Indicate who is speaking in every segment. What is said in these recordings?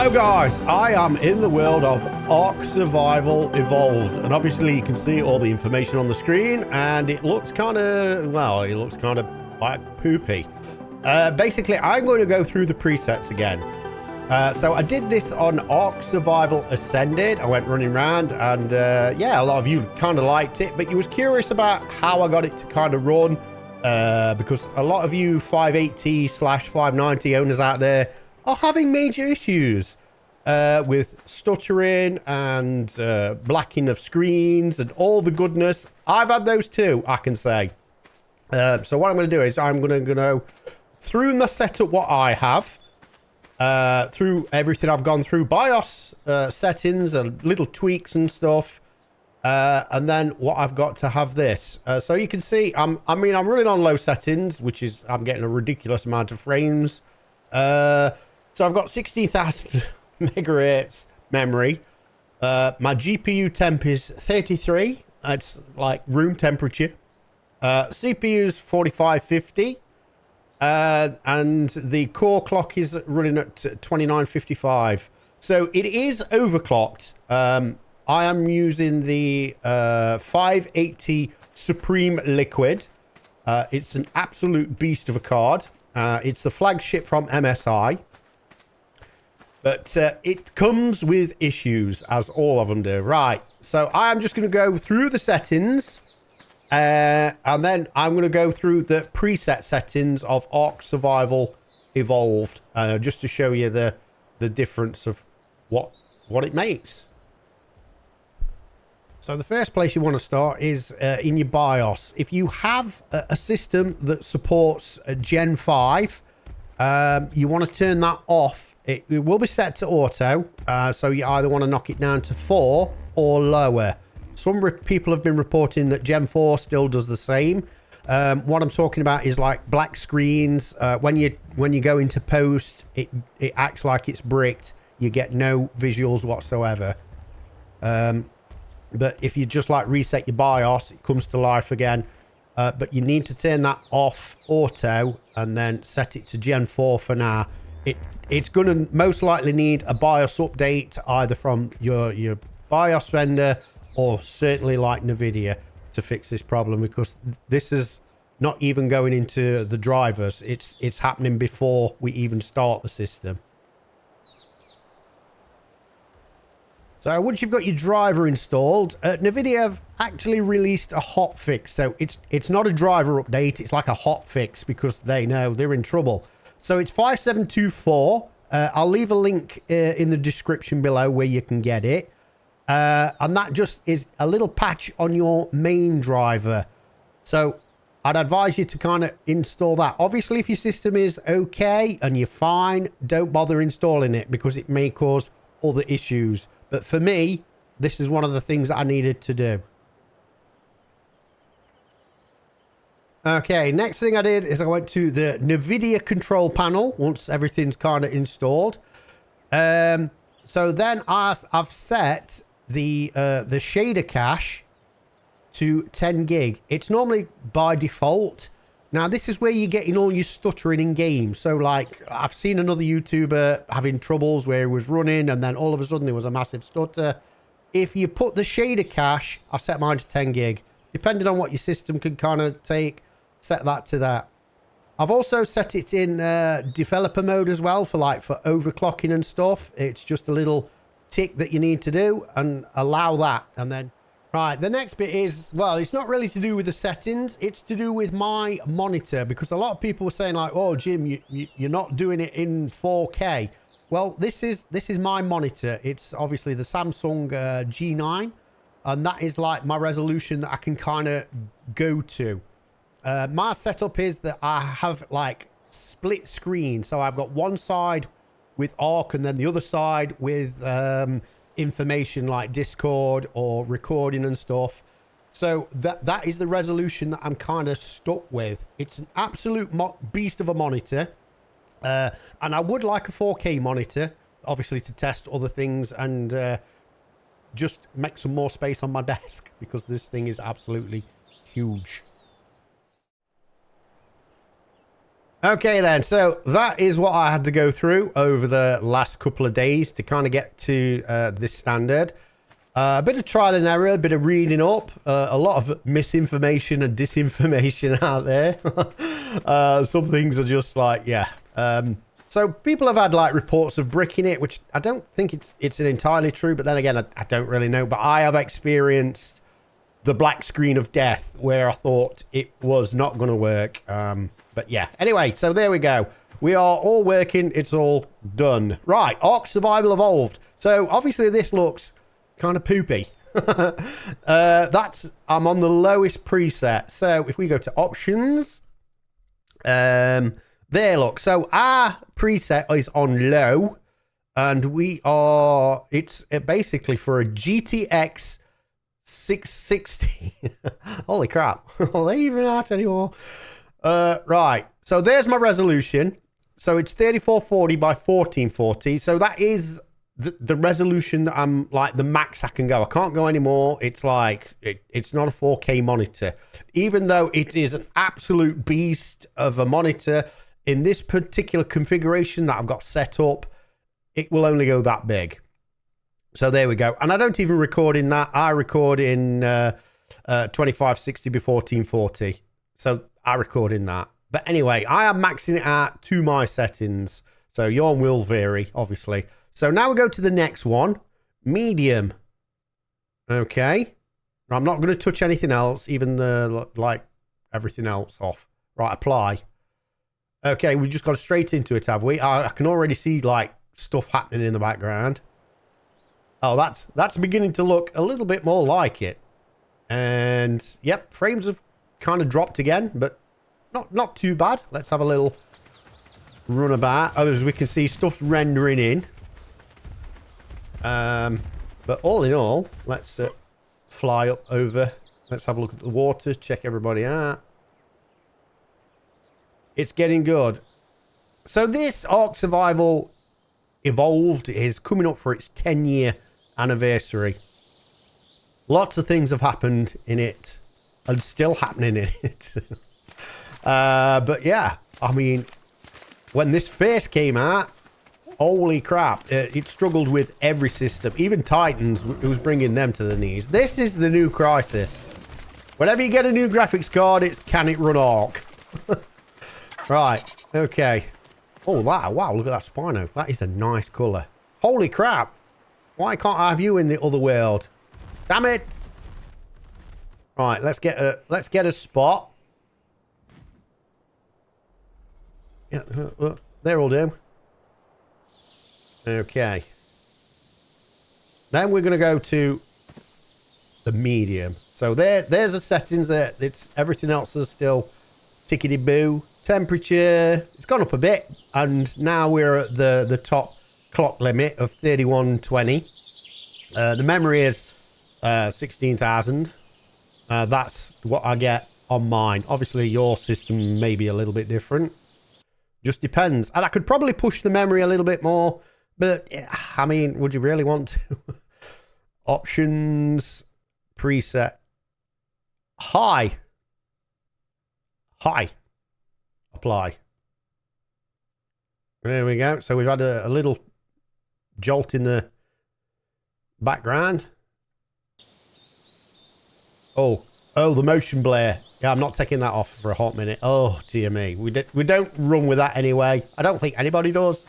Speaker 1: Hello guys, I am in the world of ARK Survival Evolved, and obviously you can see all the information on the screen, and it looks kind of, well, it looks kind of like poopy. Basically, I'm going to go through the presets again. So I did this on ARK Survival Ascended. I went running around, and yeah, a lot of you kind of liked it, but you was curious about how I got it to kind of run, because a lot of you 580/590 owners out there are having major issues with stuttering and blacking of screens and all the goodness. I've had those too, I can say. So what I'm going to do is I'm going to go through the setup what I have, through everything I've gone through, BIOS settings and little tweaks and stuff, and then what I've got to have this. So you can see, I'm running on low settings, which is, I'm getting a ridiculous amount of frames. So I've got 16,000 megahertz memory. My GPU temp is 33. It's like room temperature. CPU's 4550. And the core clock is running at 2955. So it is overclocked. I am using the 580 Supreme Liquid. It's an absolute beast of a card. It's the flagship from MSI. But it comes with issues, as all of them do. Right, so I'm just going to go through the settings. And then I'm going to go through the preset settings of ARK Survival Evolved. Just to show you the difference of what it makes. So the first place you want to start is in your BIOS. If you have a system that supports Gen 5, you want to turn that off. It will be set to auto, so you either want to knock it down to 4 or lower. Some people have been reporting that Gen 4 still does the same. What I'm talking about is like black screens. When you go into post, it acts like it's bricked. You get no visuals whatsoever. But if you just like reset your BIOS, it comes to life again. But you need to turn that off auto and then set it to Gen 4 for now. It's going to most likely need a BIOS update either from your BIOS vendor or certainly like Nvidia to fix this problem, because this is not even going into the drivers. It's happening before we even start the system. So once you've got your driver installed, Nvidia have actually released a hotfix. So it's not a driver update. It's like a hotfix because they know they're in trouble. So it's 5724. I'll leave a link in the description below where you can get it. And that just is a little patch on your main driver. So I'd advise you to kind of install that. Obviously, if your system is okay and you're fine, don't bother installing it because it may cause other issues. But for me, this is one of the things that I needed to do. Okay, next thing I did is I went to the Nvidia control panel once everything's kind of installed. So then I've set the shader cache to 10 gig. It's normally by default. Now, this is where you're getting all your stuttering in games. So, like, I've seen another YouTuber having troubles where he was running and then all of a sudden there was a massive stutter. If you put the shader cache, I've set mine to 10 gig. Depending on what your system can kind of take, set that to that. I've also set it in developer mode as well for overclocking and stuff. It's just a little tick that you need to do and allow that. And then, right, the next bit is, well, it's not really to do with the settings. It's to do with my monitor, because a lot of people were saying like, oh, Jim, you're not doing it in 4K. Well, this is my monitor. It's obviously the Samsung G9, and that is like my resolution that I can kind of go to. My setup is that I have like split screen. So I've got one side with ARK and then the other side with information like Discord or recording and stuff. So that is the resolution that I'm kind of stuck with. It's an absolute beast of a monitor. And I would like a 4K monitor, obviously, to test other things and just make some more space on my desk, because this thing is absolutely huge. Okay then, so that is what I had to go through over the last couple of days to kind of get to this standard. A bit of trial and error, a bit of reading up, a lot of misinformation and disinformation out there. Some things are just like, yeah. So people have had like reports of bricking it, which I don't think it's entirely true, but then again, I don't really know. But I have experienced the black screen of death where I thought it was not going to work. But yeah, anyway, so there we go. We are all working. It's all done. Right, ARK Survival Evolved. So obviously this looks kind of poopy. I'm on the lowest preset. So if we go to options, there, look. So our preset is on low, and it's basically for a GTX 660. Holy crap. Are they even out anymore? Right, so there's my resolution. So it's 3440 by 1440. So that is the resolution that I'm like the max I can go. I can't go anymore. It's like it's not a 4K monitor, even though it is an absolute beast of a monitor. In this particular configuration that I've got set up, it will only go that big. So there we go. And I don't even record in that. I record in 2560 by 1440. So I record in that. But anyway, I am maxing it out to my settings. So yours will vary, obviously. So now we go to the next one. Medium. Okay. I'm not going to touch anything else, even like everything else off. Right, apply. Okay, we just got straight into it, have we? I can already see like stuff happening in the background. Oh, that's beginning to look a little bit more like it. And yep, frames have kind of dropped again, but not too bad. Let's have a little run about. As we can see, stuff's rendering in. But all in all, let's fly up over. Let's have a look at the water, check everybody out. It's getting good. So this ARK Survival Evolved is coming up for its 10-year anniversary. Lots of things have happened in it and still happening in it. But yeah, I mean, when this first came out, holy crap, it struggled with every system. Even Titans, it was bringing them to the knees. This is the new crisis. Whenever you get a new graphics card, it's can it run ARK? Right, okay. Oh, wow, look at that Spino. That is a nice colour. Holy crap. Why can't I have you in the other world? Damn it. Right, let's get a spot. Yeah, there will do. Okay. Then we're going to go to the medium. So there's the settings there. It's everything else is still tickety-boo. Temperature, it's gone up a bit, and now we're at the top clock limit of 3120. The memory is 16,000. That's what I get on mine. Obviously, your system may be a little bit different. Just depends. And I could probably push the memory a little bit more, but I mean, would you really want to? Options, preset, high. Apply. There we go. So we've had a little jolt in the background. Oh, the motion blare. Yeah, I'm not taking that off for a hot minute. Oh, dear me. We don't run with that anyway. I don't think anybody does.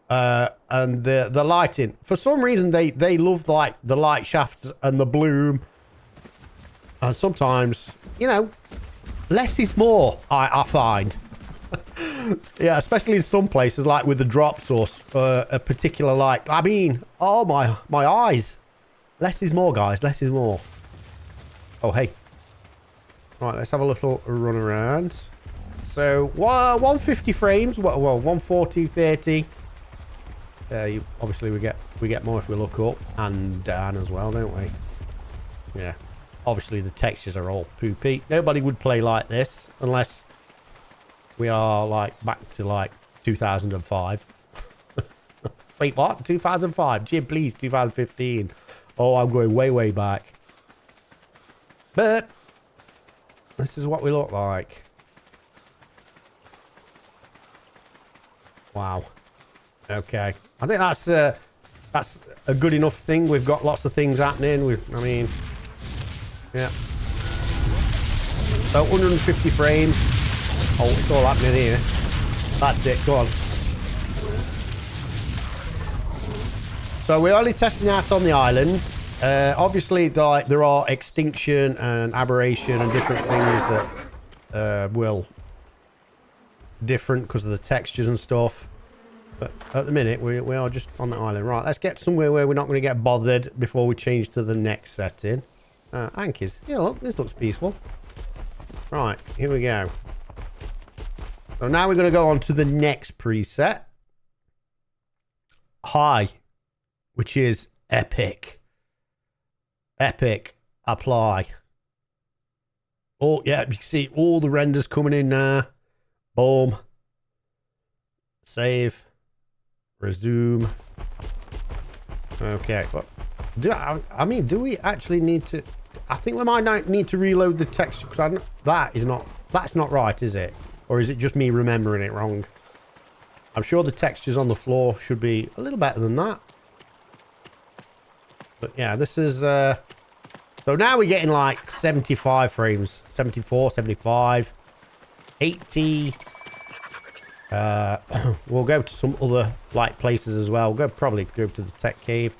Speaker 1: And the lighting. For some reason, they love like the light shafts and the bloom. And sometimes, you know, less is more, I find. Yeah, especially in some places, like with the drops or a particular light. I mean, oh, my eyes. Less is more, guys. Less is more. Oh, hey. Right, let's have a little run around. So, 150 frames. Well, 140, 30. Obviously, we get more if we look up and down as well, don't we? Yeah. Obviously, the textures are all poopy. Nobody would play like this unless we are like back to like 2005. Wait, what? 2005? Jim, please, 2015. Oh, I'm going way, way back. But this is what we look like. Wow. Okay. I think that's a good enough thing. We've got lots of things happening. I mean, yeah. So 150 frames. Oh, it's all happening here. That's it. Go on. So we're only testing out on the island. Obviously, there are extinction and aberration and different things that will different because of the textures and stuff. But at the minute, we are just on the island. Right, let's get somewhere where we're not going to get bothered before we change to the next setting. Anchors. Yeah, look, this looks peaceful. Right, here we go. So now we're going to go on to the next preset. High, which is epic. Epic. Apply. Oh, yeah, you can see all the renders coming in now. Boom. Save. Resume. Okay. But do we actually need to... I think we might need to reload the texture because that's not right, is it? Or is it just me remembering it wrong? I'm sure the textures on the floor should be a little better than that. But yeah, this is... So now we're getting like 75 frames. 74, 75, 80. We'll go to some other like places as well. Probably go to the tech cave.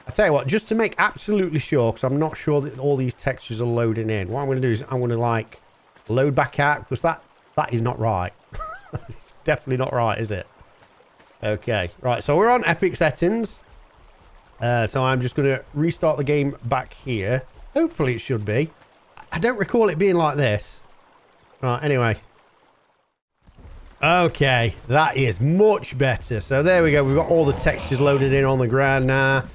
Speaker 1: I tell you what, just to make absolutely sure, because I'm not sure that all these textures are loading in. What I'm going to do is I'm going to like load back out because that is not right. It's definitely not right, is it? Okay, right. So we're on epic settings. So I'm just going to restart the game back here. Hopefully it should be. I don't recall it being like this. Right, anyway. Okay, that is much better. So there we go. We've got all the textures loaded in on the ground now.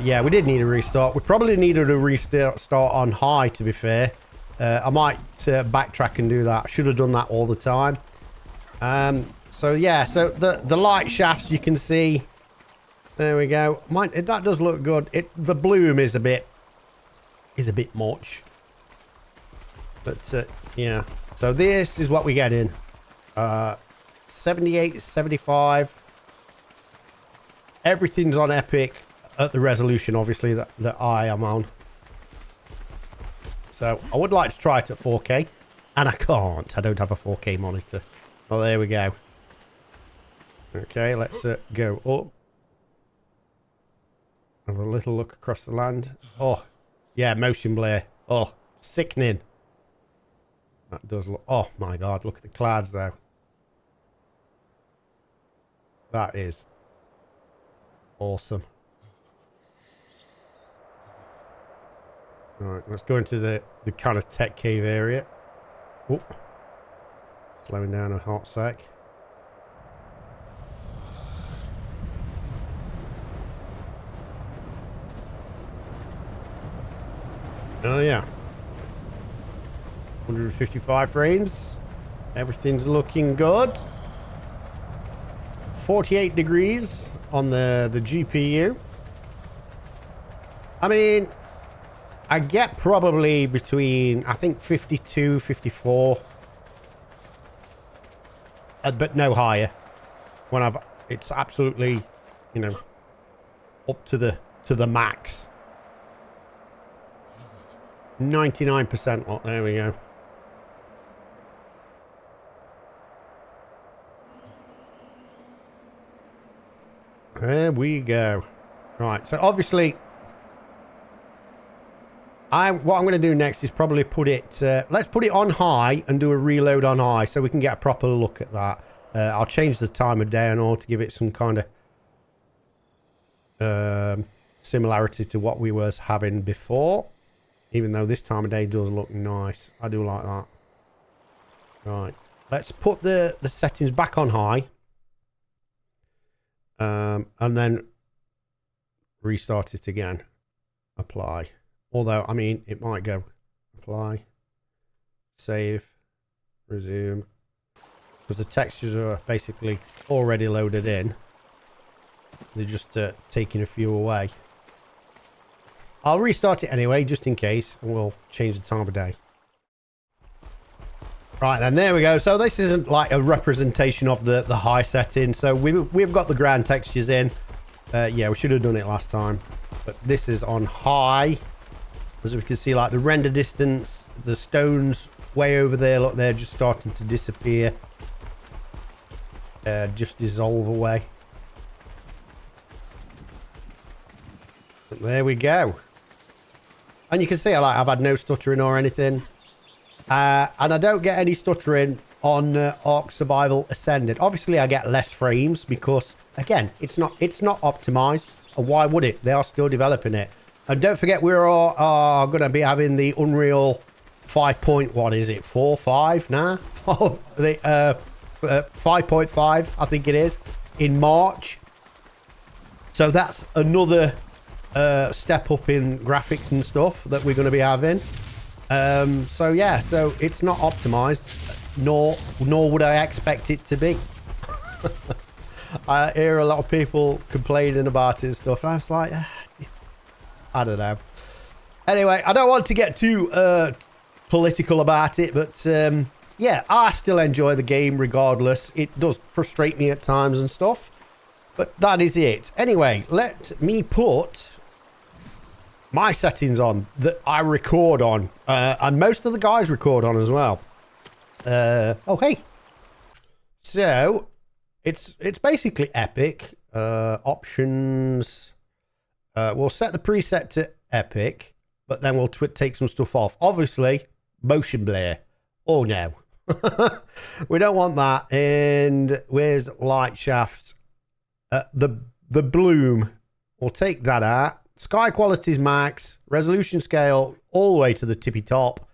Speaker 1: Yeah, we did need a restart. We probably needed a restart on high, to be fair. I might backtrack and do that. I should have done that all the time. So yeah, so the light shafts you can see. There we go. That does look good. The bloom is a bit much. But yeah. So this is what we get in. 78, 75. Everything's on epic at the resolution, obviously, that I am on. So I would like to try it at 4K. And I can't. I don't have a 4K monitor. Oh, there we go. Okay, let's go up. Have a little look across the land. Oh, yeah, motion blur. Oh, sickening. That does look... Oh, my God. Look at the clouds, though. That is awesome. All right, let's go into the kind of tech cave area. Oh, slowing down a hot sec. Oh, yeah. 155 frames. Everything's looking good. 48 degrees on the GPU. I mean, I get probably between, I think 52, 54. But no higher. It's absolutely, you know, up to the max. 99%. Oh, there we go. There we go. Right, so obviously, what I'm going to do next is probably put it... let's put it on high and do a reload on high so we can get a proper look at that. I'll change the time of day and all to give it some kind of similarity to what we was having before. Even though this time of day does look nice. I do like that. Right, let's put the settings back on high. And then restart it again. Apply. Although, I mean, it might go apply, save, resume. Because the textures are basically already loaded in. They're just taking a few away. I'll restart it anyway, just in case, and we'll change the time of day. Right, then there we go. So this isn't like a representation of the high setting. So we've got the ground textures in. Yeah, we should have done it last time. But this is on high. As we can see, like the render distance, the stones way over there. Look, they're just starting to disappear. Just dissolve away. But there we go. And you can see I've had no stuttering or anything. And I don't get any stuttering on ARK Survival Ascended. Obviously, I get less frames because, again, it's not optimized. And why would it? They are still developing it. And don't forget, we're all going to be having the Unreal 5. What is it? 4, 5? Nah? 5.5, I think it is, in March. So that's another step up in graphics and stuff that we're going to be having. So yeah, so it's not optimized, nor would I expect it to be. I hear a lot of people complaining about it and stuff, and I was like, I don't know. Anyway, I don't want to get too political about it, but yeah, I still enjoy the game regardless. It does frustrate me at times and stuff, but that is it. Anyway, let me put my settings on that I record on, and most of the guys record on as well. Oh hey, so it's basically epic. Options, we'll set the preset to epic, but then we'll take some stuff off. Obviously motion blur, oh no. We don't want that. And where's light shafts? The bloom, we'll take that out. Sky quality is max. Resolution scale all the way to the tippy top.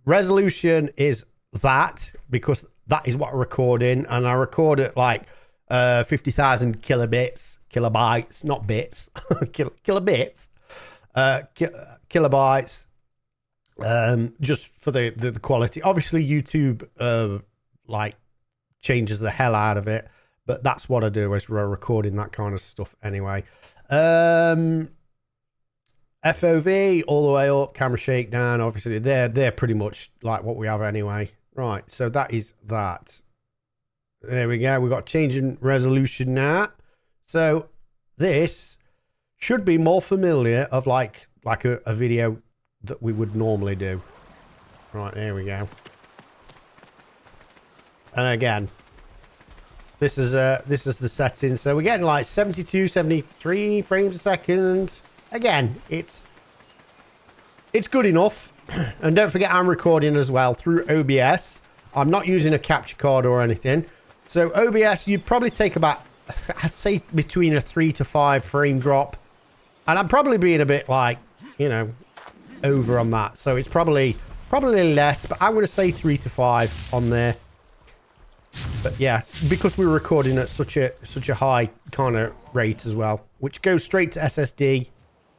Speaker 1: Resolution is that, because that is what I record in, and I record at like 50,000 kilobytes, not bits, kilobits, kilobytes. Just for the quality. Obviously, YouTube like changes the hell out of it, but that's what I do, is we're recording that kind of stuff anyway. FOV all the way up, camera shakedown, obviously they're pretty much like what we have anyway. Right, so that is that. There we go. We've got changing resolution now. So this should be more familiar of like a video that we would normally do. Right, there we go. And again, this is the setting. So we're getting like 72, 73 frames a second. Again, it's good enough. And don't forget, I'm recording as well through OBS. I'm not using a capture card or anything. So OBS, you'd probably take about, I'd say, between a 3 to 5 frame drop. And I'm probably being a bit like, you know, over on that. So it's probably less, but I'm going to say 3 to 5 on there. But yeah, because we're recording at such a high kind of rate as well, which goes straight to SSD,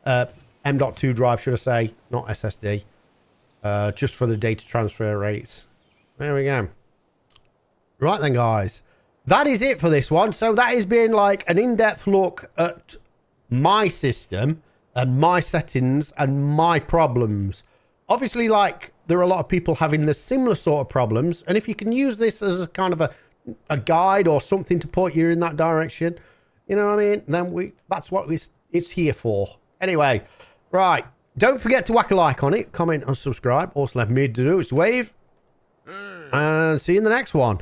Speaker 1: M.2 drive, should I say, not SSD, just for the data transfer rates. There we go. Right then, guys, that is it for this one. So that has been like an in-depth look at my system and my settings and my problems. Obviously, like, there are a lot of people having the similar sort of problems, and if you can use this as a kind of a guide or something to point you in that direction, you know what I mean, then that's what it's here for. Anyway, right, don't forget to whack a like on it, comment and subscribe. Also left me to do is wave, and see you in the next one.